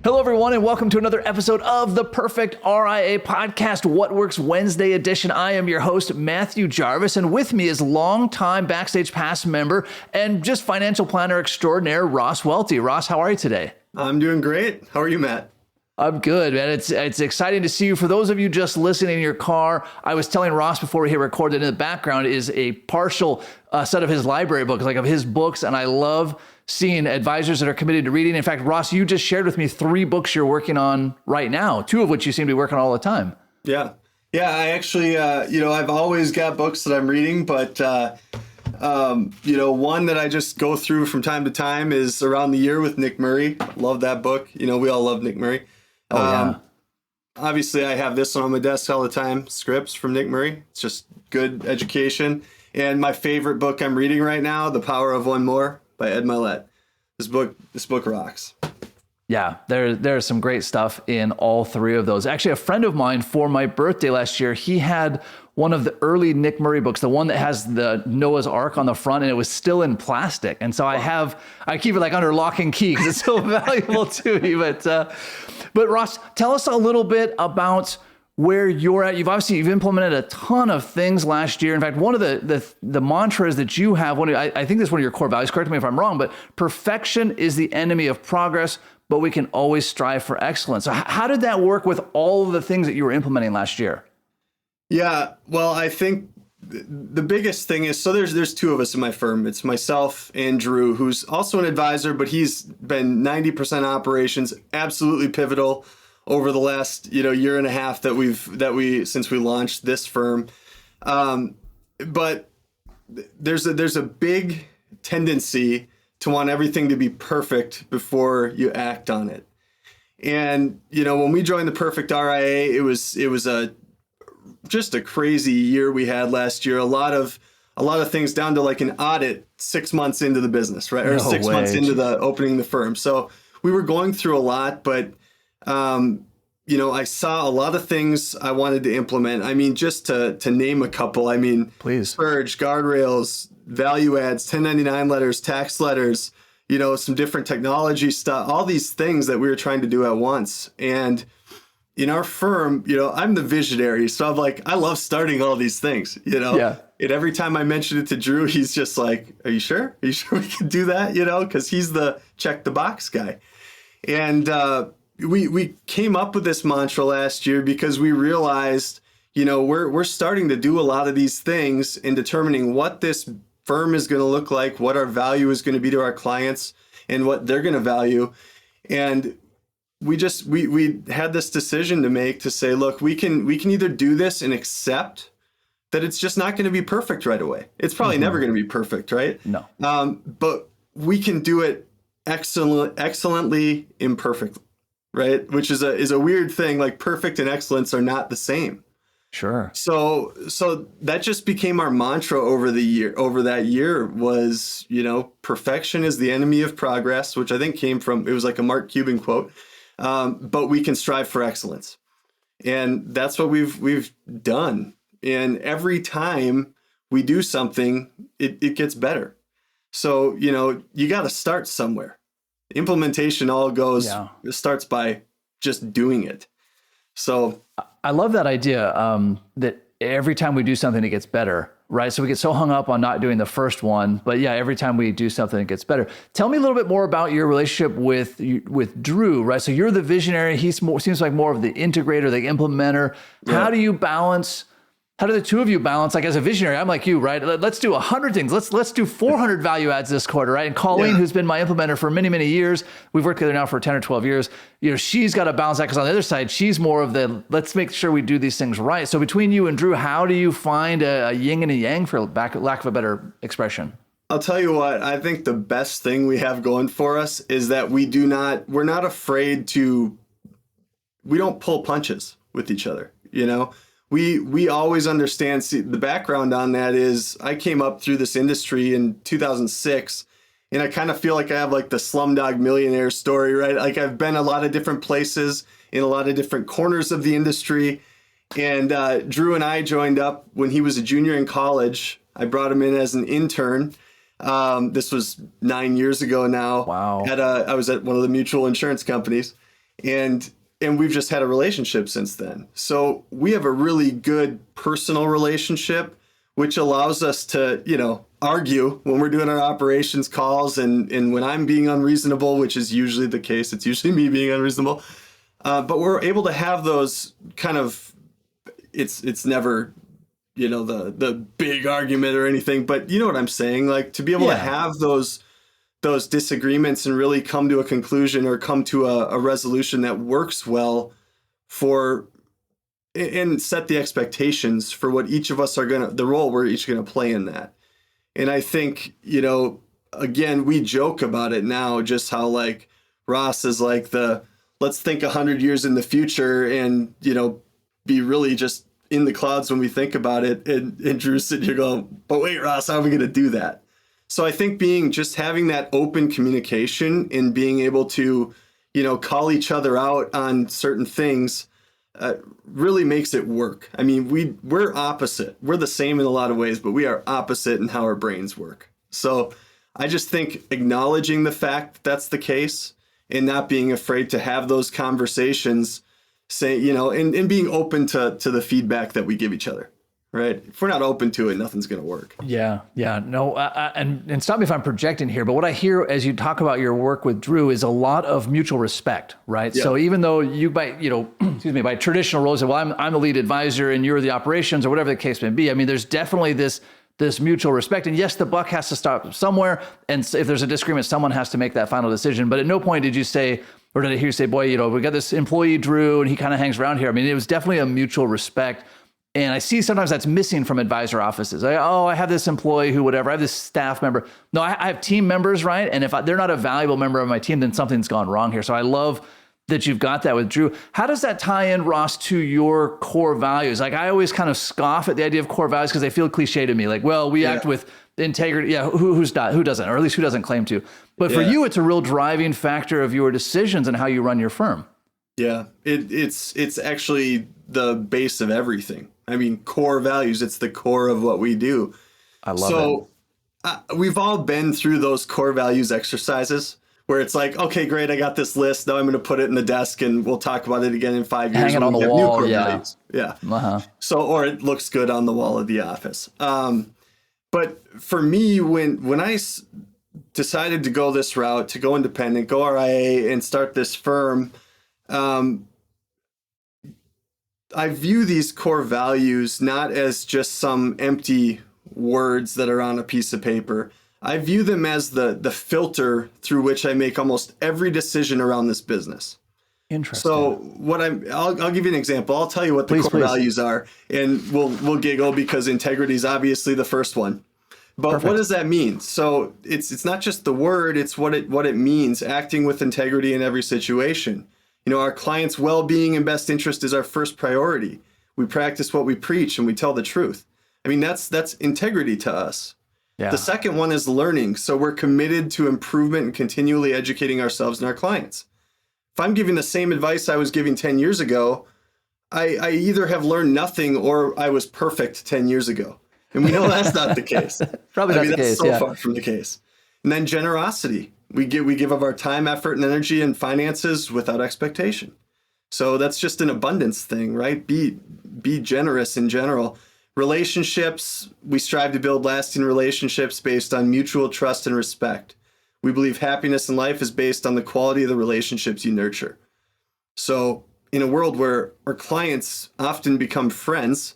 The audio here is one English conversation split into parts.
Hello, everyone, and welcome to another episode of the Perfect RIA podcast, What Works Wednesday edition. I am your host, Matthew Jarvis, and with me is longtime Backstage Pass member and just financial planner extraordinaire, Ross Welte. Ross, how are you today? I'm doing great. How are you, Matt? I'm good, man. It's exciting to see you. For those of you just listening in your car, I was telling Ross before we hit record that in the background is a partial set of his library books, like of his books, and I love seeing advisors that are committed to reading. In fact, Ross, you just shared with me 3 books you're working on right now, 2 of which you seem to be working on all the time. Yeah. I actually, I've always got books that I'm reading, but, one that I just go through from time to time is Around the Year with Nick Murray. Love that book. We all love Nick Murray. Obviously, I have this one on my desk all the time, Scripts from Nick Murray. It's just good education. And my favorite book I'm reading right now, The Power of One More by Ed Mylett. This book rocks. Yeah, there's some great stuff in all 3 of those. Actually, a friend of mine for my birthday last year, he had one of the early Nick Murray books, the one that has the Noah's Ark on the front, and it was still in plastic. And so I keep it like under lock and key because it's so valuable to me. But Ross, tell us a little bit about where you're at. You've implemented a ton of things last year. In fact, one of the mantras that you have, I think that's one of your core values, correct me if I'm wrong, but perfection is the enemy of progress, but we can always strive for excellence. So how did that work with all of the things that you were implementing last year? Yeah, well, I think the biggest thing is, so there's 2 of us in my firm. It's myself and Drew, who's also an advisor, but he's been 90% operations, absolutely pivotal over the last year and a half since we launched this firm. But there's a big tendency to want everything to be perfect before you act on it. And when we joined the Perfect RIA, it was just a crazy year we had last year. A lot of things down to like an audit 6 months into the business, right? Or 6 months into the opening the firm. So we were going through a lot, but I saw a lot of things I wanted to implement. I mean, just to name a couple, please. Surge, guardrails, value adds, 1099 letters, tax letters, some different technology stuff, all these things that we were trying to do at once. And in our firm, I'm the visionary. So I'm like, I love starting all these things, Yeah. And every time I mention it to Drew, he's just like, are you sure? Are you sure we can do that? Because he's the check the box guy. And we came up with this mantra last year because we realized, we're starting to do a lot of these things in determining what this firm is going to look like, what our value is going to be to our clients, and what they're going to value. And we had this decision to make to say, look, we can either do this and accept that it's just not going to be perfect right away. It's probably never going to be perfect, right? No. But we can do it excellently imperfectly, right? Which is a weird thing. Like perfect and excellence are not the same. Sure. So that just became our mantra over that year was, perfection is the enemy of progress, which I think came from, it was like a Mark Cuban quote. But we can strive for excellence. And that's what we've done. And every time we do something, it gets better. So, you got to start somewhere. Implementation starts by just doing it. So I love that idea that every time we do something, it gets better, right? So we get so hung up on not doing the first one, but yeah, every time we do something, it gets better. Tell me a little bit more about your relationship with Drew, right? So you're the visionary. He seems like more of the integrator, the implementer. Yeah. How do the 2 of you balance, like as a visionary, I'm like you, right? Let's do 100 things. Let's do 400 value adds this quarter, right? And Colleen, who's been my implementer for many, many years, we've worked together now for 10 or 12 years. She's got to balance that because on the other side, she's more of the, let's make sure we do these things right. So between you and Drew, how do you find a yin and a yang, for lack of a better expression? I'll tell you what, I think the best thing we have going for us is that we're not afraid we don't pull punches with each other, We always understand, the background on that is I came up through this industry in 2006, and I kind of feel like I have like the Slumdog Millionaire story, right? Like I've been a lot of different places in a lot of different corners of the industry. And Drew and I joined up when he was a junior in college. I brought him in as an intern. This was 9 years ago now. Wow. I was at one of the mutual insurance companies. And we've just had a relationship since then. So we have a really good personal relationship, which allows us to, argue when we're doing our operations calls, and when I'm being unreasonable, which is usually the case. It's usually me being unreasonable. But we're able to have those kind of, it's never, the big argument or anything, but you know what I'm saying? Like, to be able to have those disagreements and really come to a conclusion or come to a resolution that works well and set the expectations for what each of us the role we're each going to play in that. And I think, again, we joke about it now, just how like Ross is like let's think 100 years in the future and, be really just in the clouds when we think about it. And Drew's sitting here going, but wait, Ross, how are we going to do that? So I think having that open communication and being able to, call each other out on certain things really makes it work. I mean, we're opposite. We're the same in a lot of ways, but we are opposite in how our brains work. So I just think acknowledging the fact that's the case and not being afraid to have those conversations, and being open to the feedback that we give each other. Right. If we're not open to it, nothing's going to work. Yeah. No. And stop me if I'm projecting here, but what I hear as you talk about your work with Drew is a lot of mutual respect, right? Yeah. So even though you by traditional roles, well, I'm the lead advisor and you're the operations or whatever the case may be. I mean, there's definitely this mutual respect. And yes, the buck has to stop somewhere. And if there's a disagreement, someone has to make that final decision. But at no point did you say, or did I hear you say, boy, we got this employee, Drew, and he kind of hangs around here. I mean, it was definitely a mutual respect. And I see sometimes that's missing from advisor offices. I have this employee who, whatever, I have this staff member. No, I have team members, right? And if they're not a valuable member of my team, then something's gone wrong here. So I love that you've got that with Drew. How does that tie in, Ross, to your core values? Like, I always kind of scoff at the idea of core values because they feel cliche to me. Like, well, we act with integrity. Yeah, who doesn't, or at least who doesn't claim to. But for you, it's a real driving factor of your decisions and how you run your firm. Yeah, it's actually the base of everything. I mean, core values, it's the core of what we do. I love it. We've all been through those core values exercises where it's like, okay, great, I got this list. Now I'm going to put it in the desk and we'll talk about it again in 5 years. Hang it on the wall. Values. Yeah. Uh-huh. So, or it looks good on the wall of the office. But for me, when I decided to go this route, to go independent, go RIA and start this firm, I view these core values not as just some empty words that are on a piece of paper. I view them as the filter through which I make almost every decision around this business. Interesting. So I'll give you an example. I'll tell you what the core values are, and we'll giggle because integrity is obviously the first one. But Perfect. What does that mean? So it's not just the word, it's what it means, acting with integrity in every situation. Our clients' well-being and best interest is our first priority. We practice what we preach and we tell the truth. I mean, that's integrity to us. Yeah. The second one is learning. So we're committed to improvement and continually educating ourselves and our clients. If I'm giving the same advice I was giving 10 years ago, I either have learned nothing or I was perfect 10 years ago. And we know that's not the case. Probably not the case. That's so far from the case. And then generosity. We give of our time, effort, and energy and finances without expectation. So that's just an abundance thing, right? Be generous in general. Relationships, we strive to build lasting relationships based on mutual trust and respect. We believe happiness in life is based on the quality of the relationships you nurture. So in a world where our clients often become friends,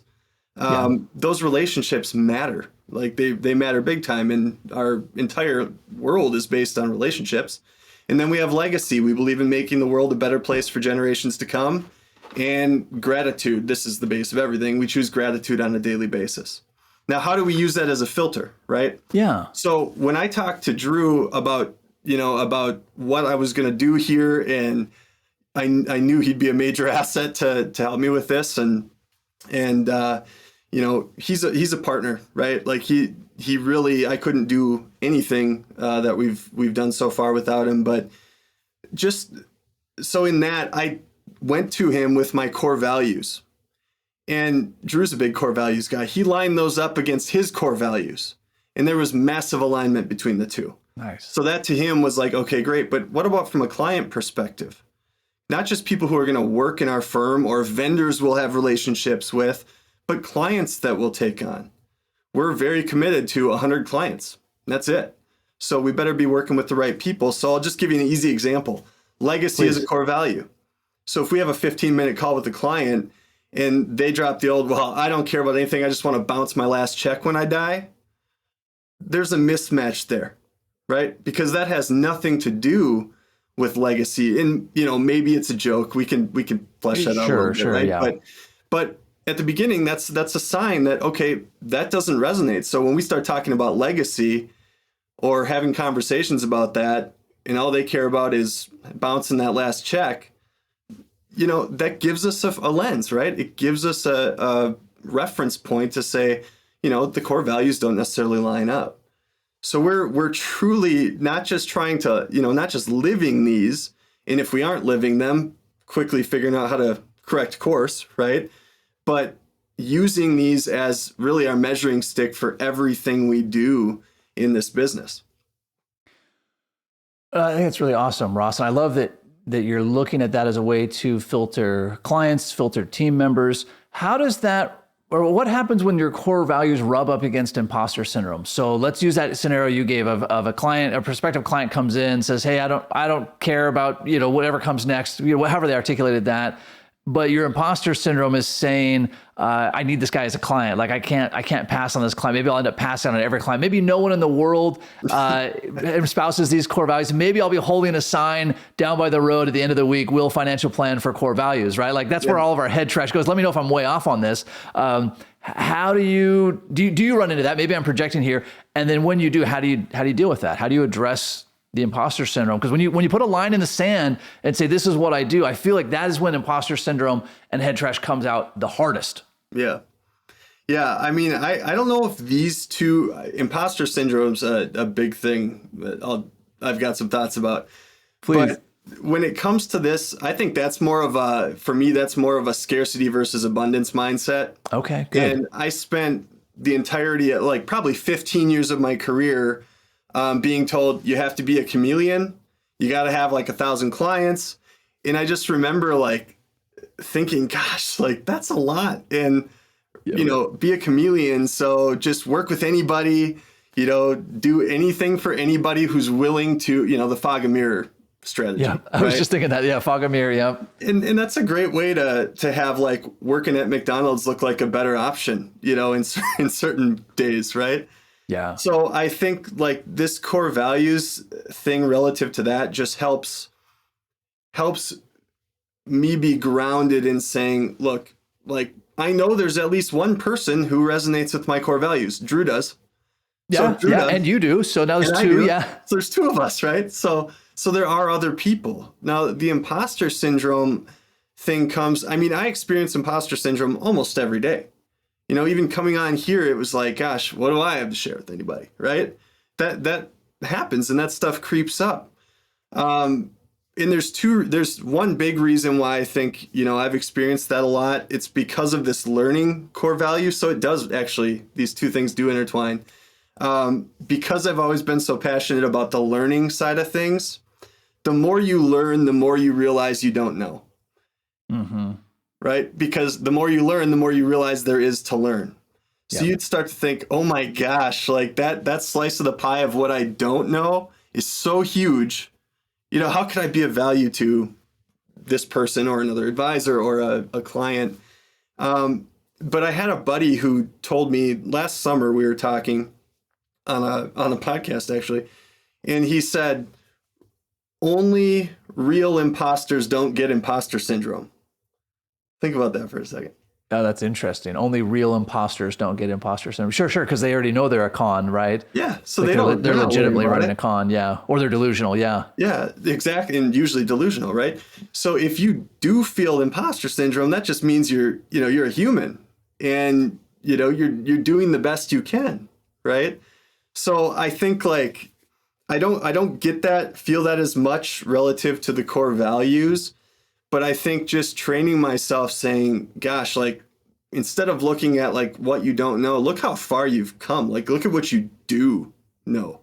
those relationships matter. Like they matter big time, and our entire world is based on relationships. And then we have legacy. We believe in making the world a better place for generations to come. And gratitude. This is the base of everything. We choose gratitude on a daily basis. Now, how do we use that as a filter, right? Yeah. So when I talked to Drew about what I was going to do here, and I knew he'd be a major asset to help me with this, and he's a partner, right? Like he really, I couldn't do anything that we've done so far without him. But just so in that, I went to him with my core values, and Drew's a big core values guy. He lined those up against his core values, and there was massive alignment between the two. Nice. So that to him was like, okay, great. But what about from a client perspective? not just people who are going to work in our firm or vendors we'll have relationships with, but clients that we'll take on. We're very committed to 100 clients. That's it. So we better be working with the right people. So I'll just give you an easy example. Legacy is a core value. So if we have a 15-minute call with a client and they drop the old, well, I don't care about anything, I just want to bounce my last check when I die, there's a mismatch there, right? Because that has nothing to do with legacy. And, maybe it's a joke. We can flesh that out a little bit, right? Yeah. But at the beginning, that's a sign that, okay, that doesn't resonate. So when we start talking about legacy or having conversations about that, and all they care about is bouncing that last check, that gives us a lens, right? It gives us a reference point to say, the core values don't necessarily line up. So we're truly not just trying to, not just living these, and if we aren't living them, quickly figuring out how to correct course, right? But using these as really our measuring stick for everything we do in this business. I think it's really awesome, Ross. And I love that you're looking at that as a way to filter clients, filter team members. How does that, or what happens when your core values rub up against imposter syndrome? So let's use that scenario you gave of a client, a prospective client comes in, says, hey, I don't care about, whatever comes next, however they articulated that. But your imposter syndrome is saying, I need this guy as a client. Like I can't pass on this client. Maybe I'll end up passing on every client. Maybe no one in the world espouses these core values. Maybe I'll be holding a sign down by the road at the end of the week, Will Financial Plan for core values, right? Like that's where all of our head trash goes. Let me know if I'm way off on this. How do you run into that? Maybe I'm projecting here. And then when you do, how do you deal with that? How do you address the imposter syndrome? Because when you put a line in the sand and say, this is what I do, I feel like that is when imposter syndrome and head trash comes out the hardest. Yeah. Yeah. I mean, I don't know if these two, imposter syndrome's a big thing that I've got some thoughts about. Please. But when it comes to this, I think that's more of a scarcity versus abundance mindset. Okay, good. And I spent the entirety of like probably 15 years of my career being told you have to be a chameleon. You got to have like 1,000 clients. And I just remember like thinking, gosh, like that's a lot. And, be a chameleon. So just work with anybody, do anything for anybody who's willing to, the fog and mirror strategy. Yeah, I was just thinking that. Yeah, fog and mirror. Yeah. And that's a great way to have like working at McDonald's look like a better option, in certain days. Right. Yeah. So I think like this core values thing relative to that just helps me be grounded in saying, look, like I know there's at least one person who resonates with my core values. Drew does. Yeah. So does, and you do. So now there's two. Yeah. So there's two of us, right? So there are other people. Now the imposter syndrome thing comes, I mean, I experience imposter syndrome almost every day. Even coming on here, it was like, gosh, what do I have to share with anybody, right? That happens and that stuff creeps up. And there's one big reason why I think, I've experienced that a lot. It's because of this learning core value. So it does actually, these two things do intertwine. Because I've always been so passionate about the learning side of things, the more you learn, the more you realize you don't know. Mm-hmm. Right? Because the more you learn, the more you realize there is to learn. So you'd start to think, oh my gosh, like that slice of the pie of what I don't know is so huge. How can I be of value to this person or another advisor or a client? But I had a buddy who told me last summer, we were talking on a podcast actually, and he said, only real imposters don't get imposter syndrome. Think about that for a second. Oh, that's interesting. Only real imposters don't get imposter syndrome. Sure, because they already know they're a con, right? Yeah, so like they're legitimately running a con, yeah. Or they're delusional, yeah. Yeah, exactly, and usually delusional, right? So if you do feel imposter syndrome, that just means you're a human, and you're doing the best you can, right? So I think like I don't feel that as much relative to the core values. But I think just training myself saying, gosh, like instead of looking at like what you don't know, look how far you've come. Like look at what you do know.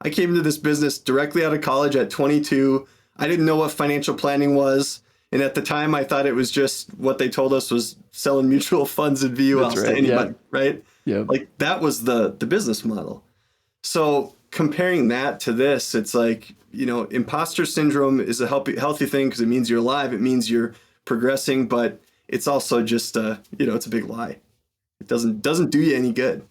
I came into this business directly out of college at 22. I didn't know what financial planning was. And at the time, I thought it was just what they told us was selling mutual funds and VULs to anybody, right? Yeah. Like that was the business model. So comparing that to this, it's like, imposter syndrome is a healthy thing because it means you're alive. It means you're progressing, but it's also just, it's a big lie. It doesn't do you any good.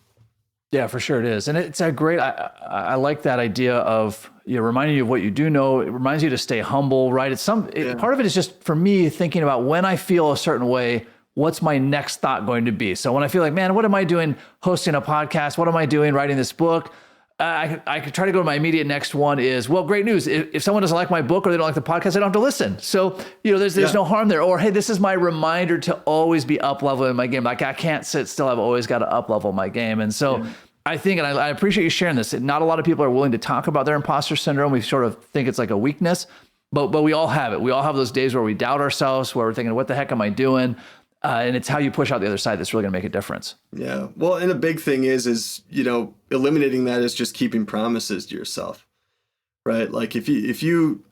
Yeah, for sure it is. And it's a great, I like that idea of, reminding you of what you do know. It reminds you to stay humble, right? Part of it is just for me thinking about when I feel a certain way, what's my next thought going to be? So when I feel like, man, what am I doing hosting a podcast? What am I doing writing this book? I could try to go to my immediate next one is, well, great news. If someone doesn't like my book or they don't like the podcast, I don't have to listen. So, there's no harm there. Or, hey, this is my reminder to always be up leveling my game. Like I can't sit still. I've always got to up level my game. And so I think, and I appreciate you sharing this. Not a lot of people are willing to talk about their imposter syndrome. We sort of think it's like a weakness, but we all have it. We all have those days where we doubt ourselves, where we're thinking, what the heck am I doing? And it's how you push out the other side that's really going to make a difference. Yeah. Well, and a big thing is, eliminating that is just keeping promises to yourself, right? Like if you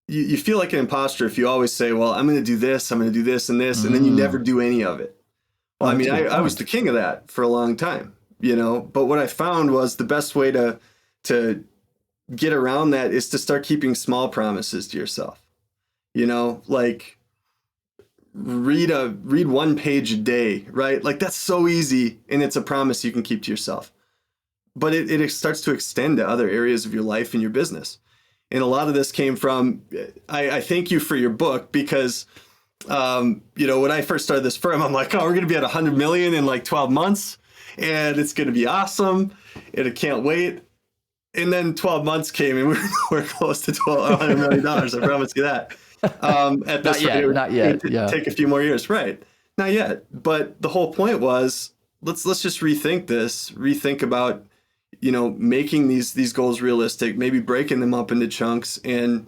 feel like an imposter if you always say, well, I'm going to do this, I'm going to do this and this, and then you never do any of it. Well, I mean, I was the king of that for a long time, but what I found was the best way to get around that is to start keeping small promises to yourself, like read one page a day, right? Like that's so easy, and it's a promise you can keep to yourself. But it starts to extend to other areas of your life and your business. And a lot of this came from, I thank you for your book because, when I first started this firm, I'm like, oh, we're going to be at 100 million in like 12 months and it's going to be awesome. And I can't wait. And then 12 months came and we're close to $100 million. I promise you that. At this rate, not yet. It would take a few more years. Right. Not yet. But the whole point was, let's just rethink about, making these goals realistic, maybe breaking them up into chunks and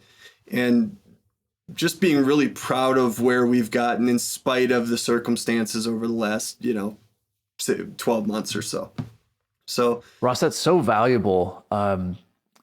just being really proud of where we've gotten in spite of the circumstances over the last, say 12 months or so. So Ross, that's so valuable.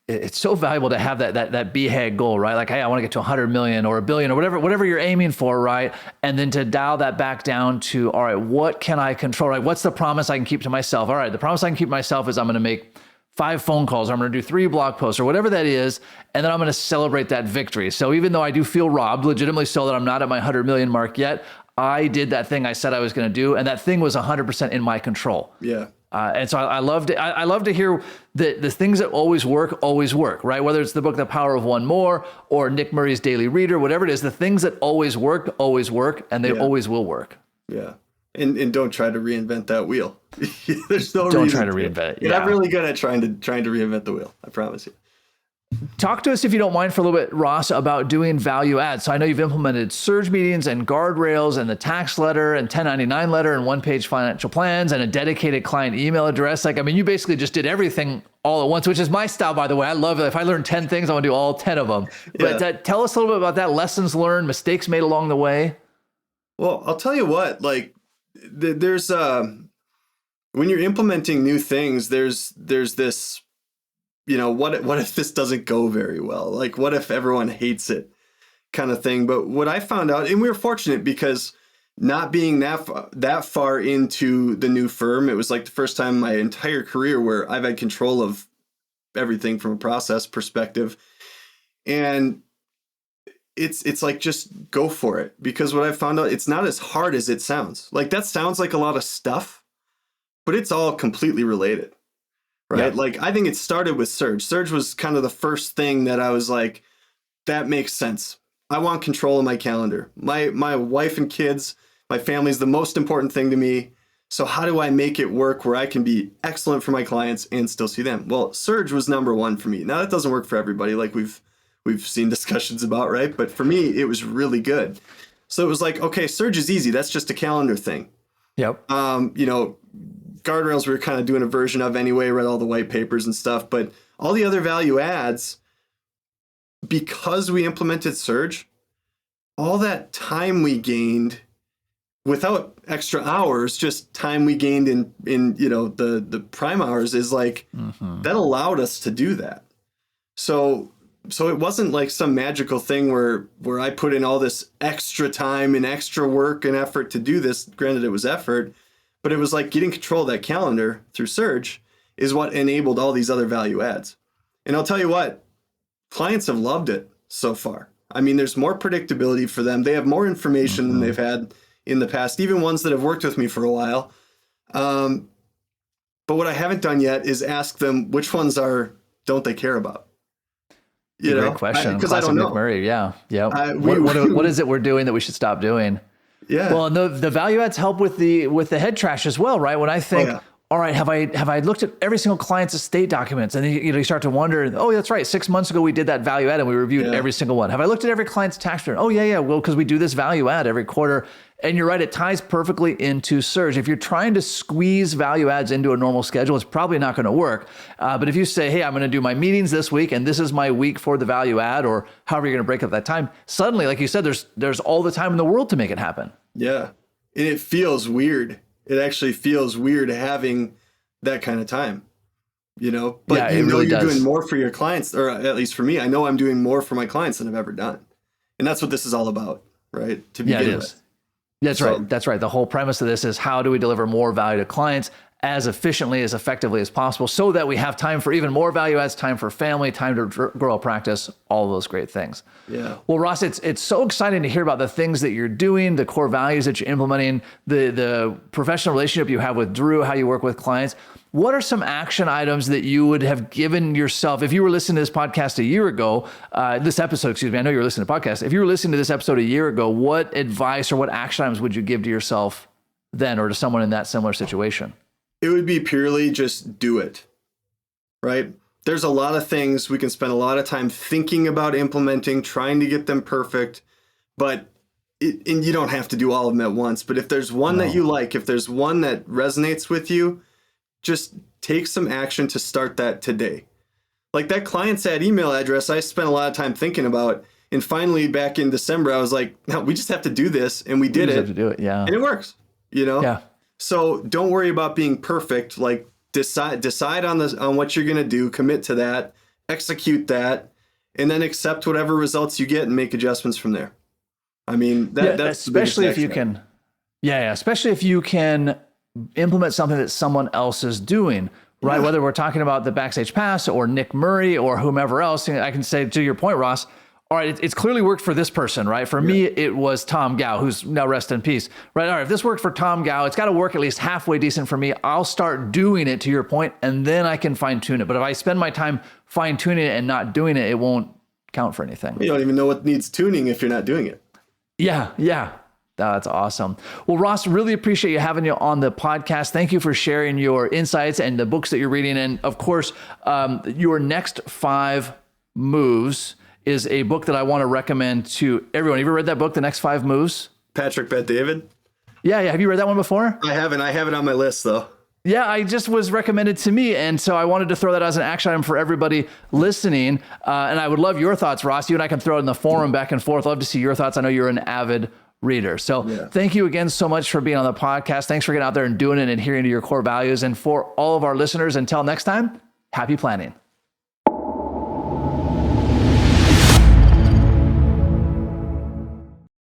It's so valuable to have that BHAG goal, right? Like, hey, I want to get to 100 million or a billion or whatever you're aiming for, right? And then to dial that back down to, all right, what can I control, right? What's the promise I can keep to myself? All right, the promise I can keep to myself is I'm going to make 5 phone calls, or I'm going to do 3 blog posts or whatever that is. And then I'm going to celebrate that victory. So even though I do feel robbed, legitimately so, that I'm not at my 100 million mark yet, I did that thing I said I was going to do. And that thing was 100% in my control. Yeah. And so I love to hear the things that always work, right? Whether it's the book, The Power of One More, or Nick Murray's Daily Reader, whatever it is, the things that always work, and they always will work. Yeah. And don't try to reinvent that wheel. There's no Don't reason try to reinvent it. You're not really good at trying to reinvent the wheel. I promise you. Talk to us, if you don't mind, for a little bit, Ross, about doing value adds. So I know you've implemented surge meetings and guardrails and the tax letter and 1099 letter and one-page financial plans and a dedicated client email address. Like, I mean, you basically just did everything all at once, which is my style, by the way. I love it. If I learn 10 things, I want to do all 10 of them. Yeah. But tell us a little bit about that, lessons learned, mistakes made along the way. Well, I'll tell you what, like there's when you're implementing new things, there's this, what if this doesn't go very well? Like, what if everyone hates it kind of thing? But what I found out, and we were fortunate because not being that far into the new firm, it was like the first time in my entire career where I've had control of everything from a process perspective. And it's like, just go for it. Because what I found out, it's not as hard as it sounds. Like, that sounds like a lot of stuff, but it's all completely related. Right. Yeah. Like, I think it started with Surge. Surge was kind of the first thing that I was like, that makes sense. I want control of my calendar. My wife and kids, my family is the most important thing to me. So how do I make it work where I can be excellent for my clients and still see them? Well, Surge was number one for me. Now, that doesn't work for everybody, like we've seen discussions about, right? But for me, it was really good. So it was like, okay, Surge is easy. That's just a calendar thing. Yep. Guardrails we were kind of doing a version of anyway, read all the white papers and stuff, but all the other value adds, because we implemented Surge, all that time we gained without extra hours, just time we gained in the prime hours is like, that allowed us to do that. So so it wasn't like some magical thing where I put in all this extra time and extra work and effort to do this. Granted, it was effort, but it was like getting control of that calendar through Surge is what enabled all these other value adds. And I'll tell you what, clients have loved it so far. I mean, there's more predictability for them. They have more information than they've had in the past, even ones that have worked with me for a while. But what I haven't done yet is ask them which ones don't they care about? Great question. Because I don't know. Murray, yeah. What is it we're doing that we should stop doing? Yeah. Well, and the value adds help with the head trash as well, right? When I think, all right, have I looked at every single client's estate documents? And then you start to wonder, oh, that's right. 6 months ago, we did that value add and we reviewed every single one. Have I looked at every client's tax return? Oh, yeah. Well, because we do this value add every quarter. And you're right, it ties perfectly into Surge. If you're trying to squeeze value adds into a normal schedule, it's probably not going to work. But if you say, hey, I'm going to do my meetings this week, and this is my week for the value add, or however you're going to break up that time, suddenly, like you said, there's all the time in the world to make it happen. Yeah. And it feels weird. It actually feels weird having that kind of time, but you know you're doing more for your clients, or at least for me, I know I'm doing more for my clients than I've ever done. And that's what this is all about, right? To begin with. That's right. That's right. The whole premise of this is how do we deliver more value to clients as efficiently, as effectively as possible so that we have time for even more value adds, time for family, time to grow a practice, all of those great things. Yeah. Well, Ross, it's so exciting to hear about the things that you're doing, the core values that you're implementing, the professional relationship you have with Drew, how you work with clients. What are some action items that you would have given yourself if you were listening to this podcast a year ago, this episode, excuse me, I know you were listening to the podcast. If you were listening to this episode a year ago, what advice or what action items would you give to yourself then or to someone in that similar situation? It would be purely just do it, right? There's a lot of things we can spend a lot of time thinking about implementing, trying to get them perfect, and you don't have to do all of them at once. But if there's one that you like, if there's one that resonates with you, just take some action to start that today. Like that client's ad email address, I spent a lot of time thinking about. And finally, back in December, I was like, no, we just have to do this. And we did it. Have to do it, yeah. And it works, Yeah. So don't worry about being perfect. Like decide on what you're going to do, commit to that, execute that, and then accept whatever results you get and make adjustments from there. I mean, that's especially if you can. Yeah. Especially if you can implement something that someone else is doing, right? Whether we're talking about the Backstage Pass or Nick Murray or whomever else, I can say to your point, Ross, all right, it's clearly worked for this person, right? For me, it was Tom Gow, who's now rest in peace, right? All right, if this worked for Tom Gow, it's got to work at least halfway decent for me. I'll start doing it to your point, and then I can fine tune it. But if I spend my time fine tuning it and not doing it, it won't count for anything. You don't even know what needs tuning if you're not doing it. Yeah. That's awesome. Well, Ross, really appreciate you having you on the podcast. Thank you for sharing your insights and the books that you're reading. And of course, your next 5 moves is a book that I want to recommend to everyone. Have you ever read that book, The Next 5 Moves? Patrick Bet-David? Yeah. Have you read that one before? I haven't. I have it on my list though. Yeah, I just was recommended to me. And so I wanted to throw that as an action item for everybody listening. And I would love your thoughts, Ross. You and I can throw it in the forum back and forth. Love to see your thoughts. I know you're an avid reader. So Thank you again so much for being on the podcast. Thanks for getting out there and doing it and adhering to your core values. And for all of our listeners, until next time, happy planning.